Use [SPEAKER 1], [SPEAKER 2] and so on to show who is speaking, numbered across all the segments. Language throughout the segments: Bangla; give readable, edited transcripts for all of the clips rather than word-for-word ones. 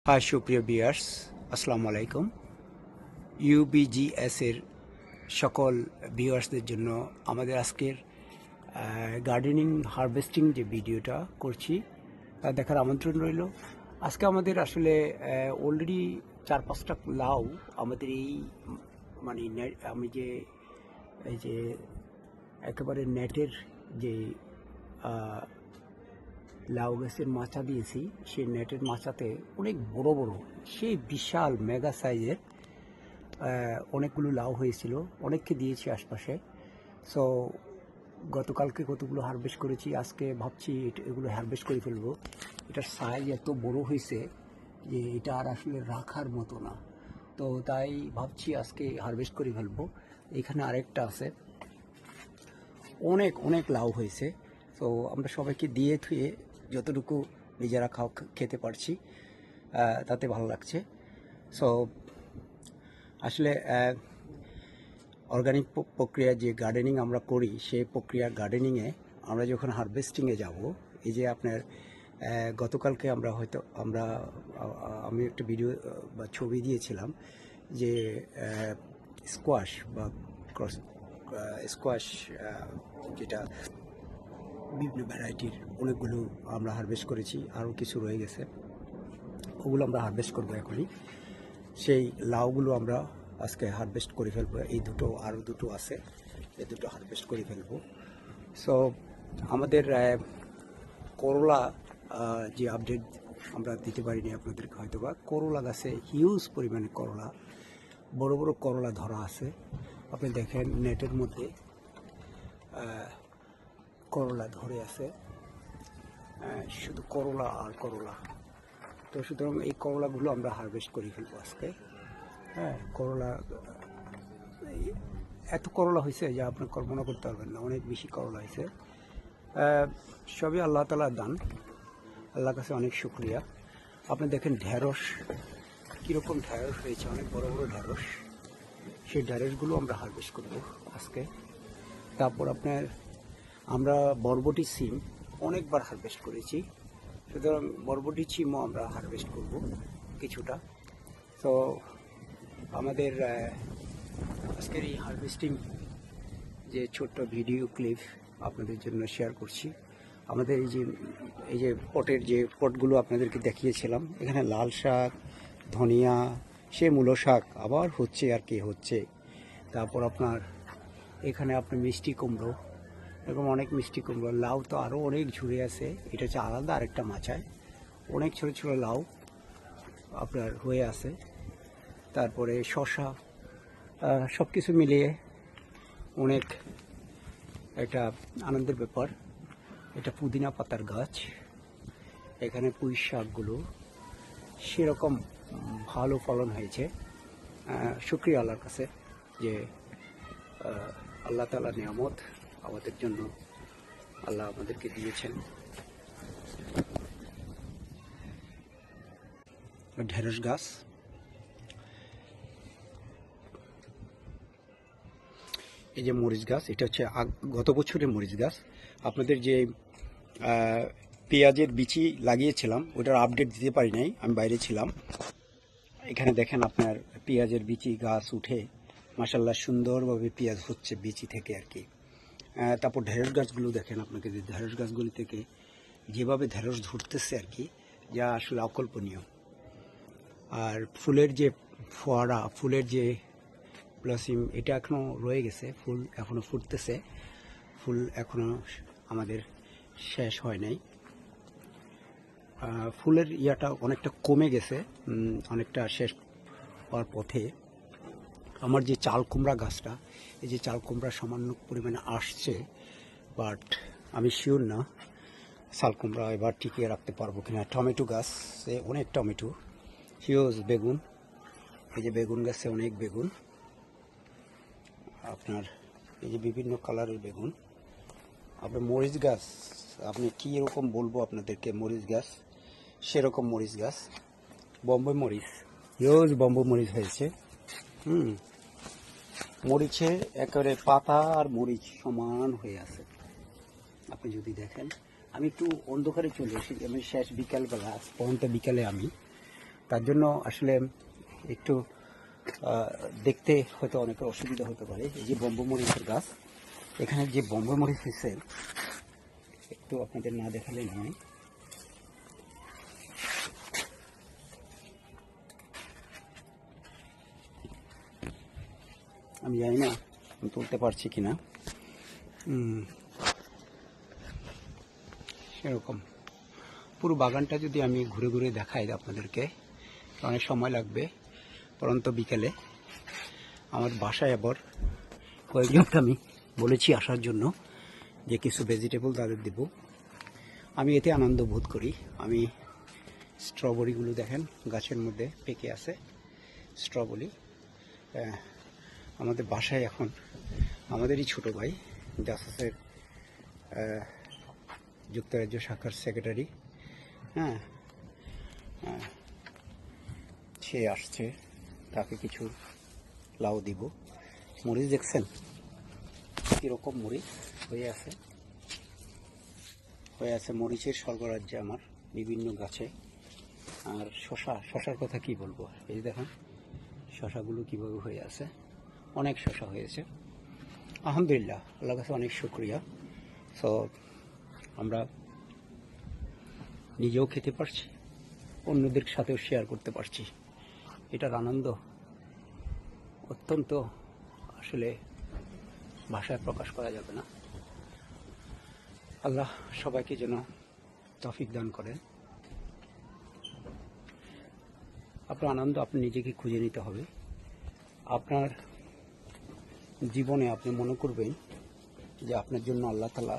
[SPEAKER 1] হাই সুপ্রিয় ভিউয়ার্স, আসসালামু আলাইকুম। ইউবিজিএস এর সকল ভিউয়ার্সদের জন্য আমাদের আজকের গার্ডেনিং হারভেস্টিং যে ভিডিওটা করছি তা দেখার আমন্ত্রণ রইল। আজকে আমাদের আসলে অলরেডি 4-5টা লাউ আমাদের এই মানে আমি যে এই যে একেবারে নেটের যে লাউ গাছের মাচা দিয়েছি, সেই নেটের মাচাতে অনেক বড় বড় সেই বিশাল মেগা সাইজের অনেকগুলো লাউ হয়েছিল, অনেককে দিয়েছি আশপাশে। সো গতকালকে কতগুলো হারভেস্ট করেছি, আজকে ভাবছি এগুলো হারভেস্ট করে ফেলবো। এটার সাইজ এত বড় হয়েছে যে এটা আর আসলে রাখার মতো না, তো তাই ভাবছি আজকে হারভেস্ট করে ফেলবো। এখানে আরেকটা আছে, অনেক অনেক লাউ হয়েছে। তো আমরা সবাইকে দিয়ে থুয়ে যতটুকু নিজেরা খেতে পারছি তাতে ভালো লাগছে। সো আসলে অর্গানিক প্রক্রিয়া যে গার্ডেনিং আমরা করি, সেই প্রক্রিয়া গার্ডেনিংয়ে আমরা যখন হারভেস্টিংয়ে যাব, এই যে আপনার গতকালকে আমি একটা ভিডিও বা ছবি দিয়েছিলাম যে স্কোয়াশ বা স্কোয়াশ, যেটা বিভিন্ন ভ্যারাইটির অনেকগুলো আমরা হারভেস্ট করেছি, আরও কিছু রয়ে গেছে, ওগুলো আমরা হারভেস্ট করবো এখনই। সেই লাউগুলো আমরা আজকে হারভেস্ট করে ফেলবো। এই দুটো, আরও দুটো আছে, এই দুটো হারভেস্ট করে ফেলবো। সো আমাদের করলা যে আপডেট আমরা দিতে পারিনি আপনাদেরকে, হয়তো বা করলা গাছে হিউজ পরিমাণে করলা, বড় বড় করলা ধরা আছে। আপনি দেখেন নেটের মধ্যে করলা ধরে আছে, শুধু করলা আর করলা। তো সুতরাং এই করলাগুলো আমরা হারভেস্ট করে ফেলবো আজকে। করলা, এত করলা হয়েছে যা আপনি কল্পনা করতে পারবেন না, অনেক বেশি করলা হয়েছে। সবই আল্লাহ তাআলার দান, আল্লাহর কাছে অনেক শুকরিয়া। আপনি দেখেন ঢেঁড়স, কীরকম ঢেঁড়স হয়েছে, অনেক বড় বড় ঢেঁড়স। সেই ঢেঁড়সগুলো আমরা হারভেস্ট করব আজকে। তারপর আমরা বরবটি সিম অনেকবার হারভেস্ট করেছি, সুতরাং বরবটি সিমও আমরা হারভেস্ট করব কিছুটা। তো আমাদের আজকের এই হারভেস্টিং যে ছোট্ট ভিডিও ক্লিপ আপনাদের জন্য শেয়ার করছি। আমাদের এই যে পটগুলো আপনাদেরকে দেখিয়েছিলাম, এখানে লাল শাক, ধনিয়া, সে মূলো শাক আবার হচ্ছে আর কি হচ্ছে। তারপর এখানে মিষ্টি কুমড়ো, এরকম অনেক মিষ্টি কুমড়ো। লাউ তো আরও অনেক ঝুড়ে আছে, এটা হচ্ছে আলাদা আরেকটা মাচায়, অনেক ছোটো ছোটো লাউ হয়ে আছে। তারপরে শসা, সব কিছু মিলিয়ে অনেক একটা আনন্দের ব্যাপার। এটা পুদিনা পাতার গাছ, এখানে পুঁই শাকগুলো সেরকম ভালো ফলন হয়েছে। শুকরিয়া আল্লাহর কাছে যে আল্লাহ তাআলার নিয়ামত আমাদের জন্য আল্লাহ আমাদেরকে দিয়েছেন। ঢেঁড়স গাছ, এই যে মরিচ গাছ, এটা হচ্ছে গত বছরের মরিচ গাছ। আপনাদের যে পেঁয়াজের বিচি লাগিয়েছিলাম ওটার আপডেট দিতে পারি নাই, আমি বাইরে ছিলাম। এখানে দেখেন আপনার পেঁয়াজের বিচি গাছ উঠে মাশাআল্লাহ সুন্দরভাবে পেঁয়াজ হচ্ছে বিচি থেকে আর কি। তারপর ঢেঁড়স গাছগুলো দেখেন, আপনাকে যে ঢেঁড়স গাছগুলি থেকে যেভাবে ঢেঁড়স ধরতেছে আর কি, যা আসলে অকল্পনীয়। আর ফুলের যে ফোয়ারা, ফুলের যে ব্লসিম, এটা এখনও রয়ে গেছে, ফুল এখনও ফুটতেছে, ফুল এখনও আমাদের শেষ হয় নাই। ফুলের ইয়াটা অনেকটা কমে গেছে, অনেকটা শেষ হওয়ার পথে। আমার যে চাল কুমড়া গাছটা, এই যে চাল কুমড়া সামান্য পরিমাণে আসছে, বাট আমি শিওর না চাল কুমড়া এবার টিকিয়ে রাখতে পারবো কিনা। টমেটো গাছে অনেক টমেটো, হিউজ বেগুন, এই যে বেগুন গাছে অনেক বেগুন, এই যে বিভিন্ন কালারের বেগুন। মরিচ গাছ, আপনি কী এরকম বলবো আপনাদেরকে, মরিচ গাছ সেরকম মরিচ গাছ, বম্বে মরিচ, হিউজ বম্বে মরিচ হয়েছে। মরিচে একেবারে পাতা আর মরিচ সমান হয়ে আছে। আপনি যদি দেখেন, আমি একটু অন্ধকারে চলে এসেছি, আমি শেষ বিকালবেলা, পর্যন্ত বিকালে আমি তার জন্য আসলে একটু দেখতে হয়তো অনেকের অসুবিধা হতে পারে। এই যে বম্বমরিচের গাছ, এখানে যে বম্বমরিচ হয়েছে একটু আপনাদের না দেখালে নয়। আমি জানি না আমি তুলতে পারছি কিনা, সেরকম পুরো বাগানটা যদি আমি ঘুরে ঘুরে দেখাই আপনাদেরকে অনেক সময় লাগবে। পরন্ত বিকেলে আমার বাসায় আবার কয়েকজনকে আমি বলেছি আসার জন্য যে কিছু ভেজিটেবল তাদের দেব। আমি এতে আনন্দ বোধ করি। আমি স্ট্রবেরিগুলো দেখেন গাছের মধ্যে পেকে আছে স্ট্রবেরি। আমাদের বাসায় এখন আমাদেরই ছোট ভাই জাসাসের যুক্তরাজ্য শাখার সেক্রেটারি, হ্যাঁ, সে আসছে, তাকে কিছু লাউ দিব। মরিচ দেখছেন কীরকম মরিচ হয়ে আছে মরিচের স্বর্গরাজ্যে আমার বিভিন্ন গাছে। আর শশার কথা কি বলবো, এই যে দেখেন শশাগুলো কীভাবে হয়ে আছে, অনেক শশা হয়েছে আলহামদুলিল্লাহ, আল্লাহর কাছে অনেক শুকরিয়া। সো আমরা নিজেও খেতে পারছি, অন্যদের সাথেও শেয়ার করতে পারছি। এটার আনন্দ অত্যন্ত আসলে ভাষায় প্রকাশ করা যাবে না। আল্লাহ সবাইকে যেন তৌফিক দান করেন। আপনার আনন্দ আপনি নিজেকে খুঁজে নিতে হবে। আপনার জীবনে আপনি মনে করবেন যে আপনার জন্য আল্লাহ তাআলা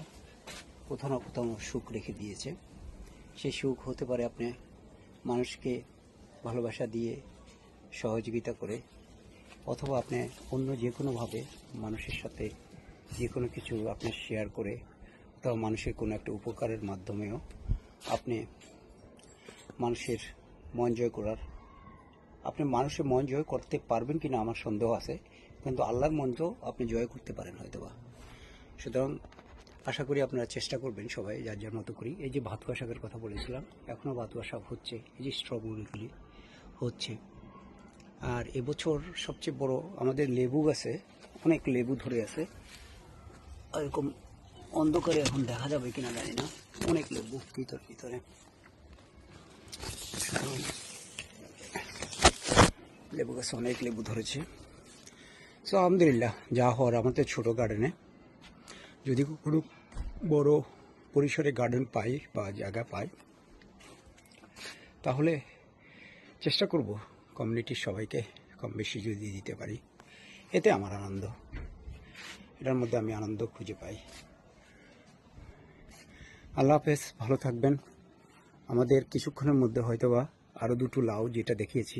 [SPEAKER 1] কোথাও না কোথাও সুখ রেখে দিয়েছে। সেই সুখ হতে পারে আপনি মানুষকে ভালোবাসা দিয়ে সহযোগিতা করে, অথবা আপনি অন্য যে কোনোভাবে মানুষের সাথে যে কোনো কিছু আপনি শেয়ার করে, অথবা মানুষের কোনো একটা উপকারের মাধ্যমেও আপনি মানুষের মন জয় করার, আপনি মানুষের মন জয় করতে পারবেন কিনা আমার সন্দেহ আছে, কিন্তু আল্লাহর মনকেও আপনি জয় করতে পারেন হয়তোবা। সুতরাং আশা করি আপনারা চেষ্টা করবেন সবাই যার যার মতো করি। এই যে ভাতুয়া শাকের কথা বলেছিলাম, এখনও ভাতুয়া শাক হচ্ছে, এই যে স্ট্রবেরিগুলি হচ্ছে। আর এবছর সবচেয়ে বড় আমাদের লেবু গাছে অনেক লেবু ধরে আছে, এরকম অন্ধকারে এখন দেখা যাবে কিনা জানি না, অনেক লেবু ভিতরে লেবু গাছে অনেক লেবু ধরেছে। সো আলহামদুলিল্লাহ, যা হওয়ার আমাদের ছোট গার্ডেনে। যদি কোনো বড় পরিসরে গার্ডেন পাই বা জায়গা পাই, তাহলে চেষ্টা করব কমিউনিটির সবাইকে কম বেশি যদি দিতে পারি, এতে আমার আনন্দ, এটার মধ্যে আমি আনন্দ খুঁজে পাই। আল্লাহ হাফেজ, ভালো থাকবেন। আমাদের কিছুক্ষণের মধ্যে হয়তোবা আরও দুটো লাউ যেটা দেখিয়েছি,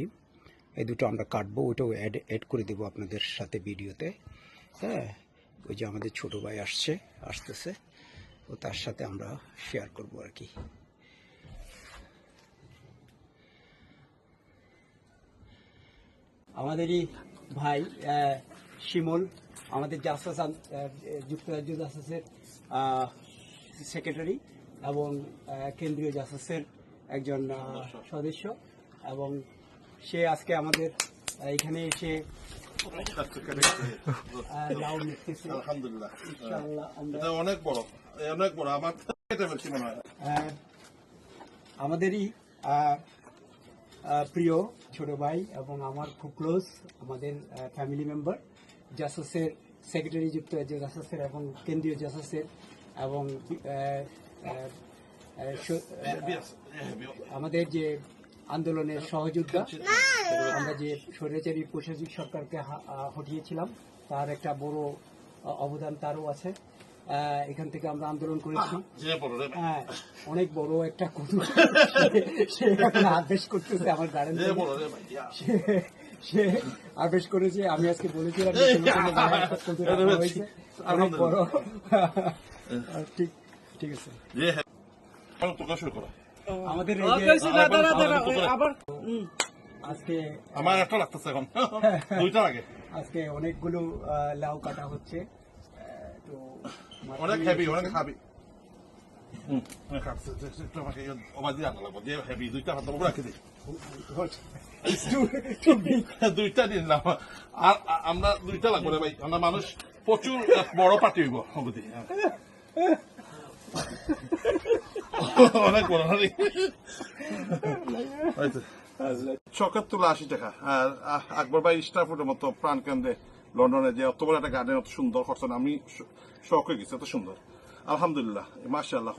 [SPEAKER 1] এই দুটো আমরা কাটবো, ওইটাও অ্যাড করে দেবো আপনাদের সাথে ভিডিওতে। হ্যাঁ, ওই যে আমাদের ছোটো ভাই আসতেছে, তো তার সাথে আমরা শেয়ার করব আর কি। আমাদেরই ভাই শিমুল, আমাদের জাসাস যুক্তরাজ্য জাসাসের সেক্রেটারি এবং কেন্দ্রীয় জাসাসের একজন সদস্য, এবং সে আজকে আমাদের এখানে এসে লাউ নিতেছে।
[SPEAKER 2] আলহামদুলিল্লাহ,
[SPEAKER 1] ইনশাআল্লাহ আমরা
[SPEAKER 2] অনেক বড় আমার মনে হয়
[SPEAKER 1] আমাদেরই প্রিয় ছোট ভাই এবং আমার খুব ক্লোজ, আমাদের ফ্যামিলি মেম্বার, জাসাসের সেক্রেটারি যুক্তরাজ্য জাসাসের এবং কেন্দ্রীয় জাসাসের, এবং আমাদের যে আন্দোলনের সহযোদ্ধা, আমরা যে স্বৈরাচারী প্রশাসনিক সরকারকে হটিয়েছিলাম, তার একটা বড় অবদান তারও আছে। এখান থেকে আমরা আন্দোলন করেছি, হ্যাঁ, অনেক বড় একটা সে এখন আদেশ করতেছে আমার গার্ডেন, সে আদেশ করেছে। আমি আজকে বলেছিলাম অনেক বড়, ঠিক আছে। আমাদের আজকে
[SPEAKER 2] আমার একটা লাগতেছে এখন, দুইটা লাগে।
[SPEAKER 1] আজকে অনেকগুলো লাউ কাটা হচ্ছে, তো
[SPEAKER 2] অনেক হেভি, অনেক হেভি। হেভি দুইটা হাত রাখি দিই।
[SPEAKER 1] It's too big.
[SPEAKER 2] দুইটা দিন না আর আমরা দুইটা লাগবে রে ভাই আমরা মানুষ প্রচুর বড় পার্টি হইব অবধি অনেক বড় শখের তুলা 80 টাকা আর আকবর ভাই স্টার ফুডের মতো প্রাণ কেন্দ্রে লন্ডনে যে অত বড় একটা গার্ডেন অত সুন্দর করছেন আমি শখ হয়ে গেছি এত সুন্দর আলহামদুলিল্লাহ মাশাআল্লাহ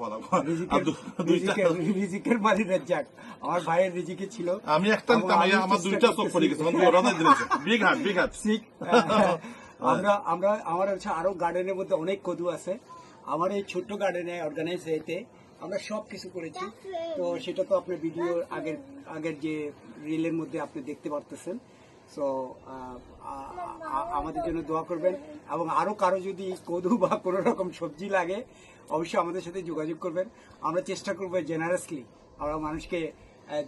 [SPEAKER 1] রিজিকের মালিক রাজ্জাক আমার ভাইয়ের রিজিকে ছিল
[SPEAKER 2] আমি একটা নিতাম আমার দুইটা চোখ পড়ে গেছে মানে ওরা দিয়েছে বিগ হার্ট
[SPEAKER 1] আমার হচ্ছে আরো গার্ডেনের মধ্যে অনেক কদু আছে আমার এই ছোট্ট গার্ডেনে অর্গানাইজ হয়েতে আমরা সব কিছু করেছি তো সেটা তো আপনার ভিডিও আগের যে রিলের মধ্যে আপনি দেখতে পারতেছেন সো আমাদের জন্য দোয়া করবেন এবং আরো কারো যদি কদু বা কোনো রকম সবজি লাগে অবশ্যই আমাদের সাথে যোগাযোগ করবেন আমরা চেষ্টা করবো জেনারেসলি আমরা মানুষকে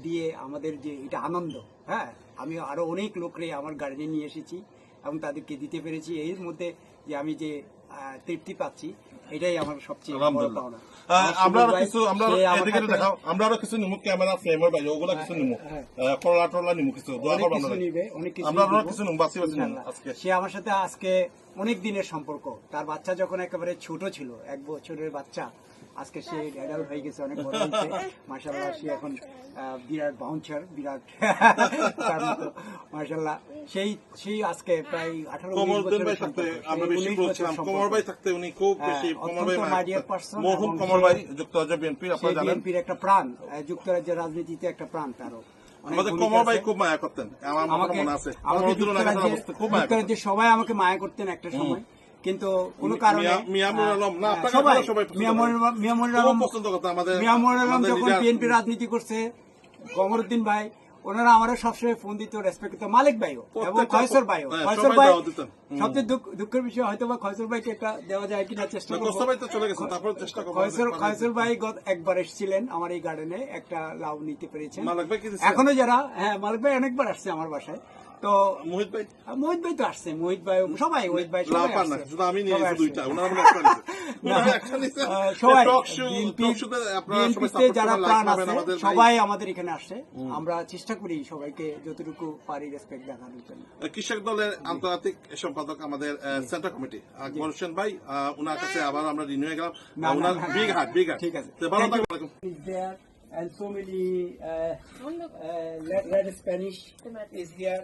[SPEAKER 1] দিয়ে আমাদের যে এটা আনন্দ হ্যাঁ আমি আরো অনেক লোকরে আমার গার্ডেনে নিয়ে এসেছি এবং তাদেরকে দিতে পেরেছি এর মধ্যে যে আমি যে তৃপ্তি পাচ্ছি এটাই আমার সবচেয়ে বড় পাওনা
[SPEAKER 2] আমরা আরো কিছু নিমু ক্যামেরা ফ্রেমের বাইরে ওগুলা কিছু নিমু করলা টরলা নিমু কিছু দোয়া করব আমরা আরো কিছু নিমু বাসি নিমু আজকে
[SPEAKER 1] সে আমার সাথে আজকে অনেক দিনের সম্পর্ক তার বাচ্চা যখন একেবারে ছোট ছিল 1 বছরের বাচ্চা আজকে সে অ্যাডাল্ট হয়ে গেছে অনেক বড় হয়েছে মাশাআল্লাহ সে এখন বিরাট বাউন্সার বিরাট তার মতো মাশাআল্লাহ সেই আজকে প্রায় 18
[SPEAKER 2] কমর ভাই থাকতে আমরা বেশি বলছিলাম কমর ভাই থাকতে উনি খুব বেশি কমর ভাই মরহুম কমর ভাই যুক্তরাজ্য বিএনপি আপনারা জানেন
[SPEAKER 1] বিএনপির একটা প্রাণ যুক্তরাজ্যের রাজনীতিতে একটা প্রাণ তারও
[SPEAKER 2] আমাদের কমর ভাই খুব মায়া করতেন আমার মনে আছে
[SPEAKER 1] যুক্তরাজ্যে সবাই আমাকে মায়া করতেন একটা সময় কিন্তু কোন কারণে মিয়ামুর আলম যখন বিএনপি রাজনীতি করছে কমরউদ্দিন ভাই ওনারা আমারও সবসময় ফোন দিত রেসপেক্ট করতো মালিক ভাইও এবং খয়সর ভাইও খয়সর ভাই সবচেয়ে দুঃখের বিষয় হয়তো বা খয়সর ভাইকে একটা দেওয়া যায় কিনা চেষ্টা করবো খয়সর ভাই একবার এসেছিলেন আমার এই গার্ডেনে একটা লাউ নিতে পেরেছেন এখনো যারা হ্যাঁ মালিক ভাই অনেকবার আসছে আমার বাসায় তো মোহিত ভাই তো আসছে মোহিত ভাই সবাই যারা প্রাণ আছে সবাই আমাদের এখানে আসছে আমরা চেষ্টা করি সবাইকে যতটুকু পারি রেসপেক্ট দেখানোর জন্য
[SPEAKER 2] কৃষক দলের আন্তর্জাতিক সম্পাদক আমাদের সেন্টার কমিটি আকবর হোসেন ভাই ওনার কাছে আবার আমরা রিনিউ হয়ে গেলাম বিগ হার্ট
[SPEAKER 1] ঠিক আছে and so many red Spanish is here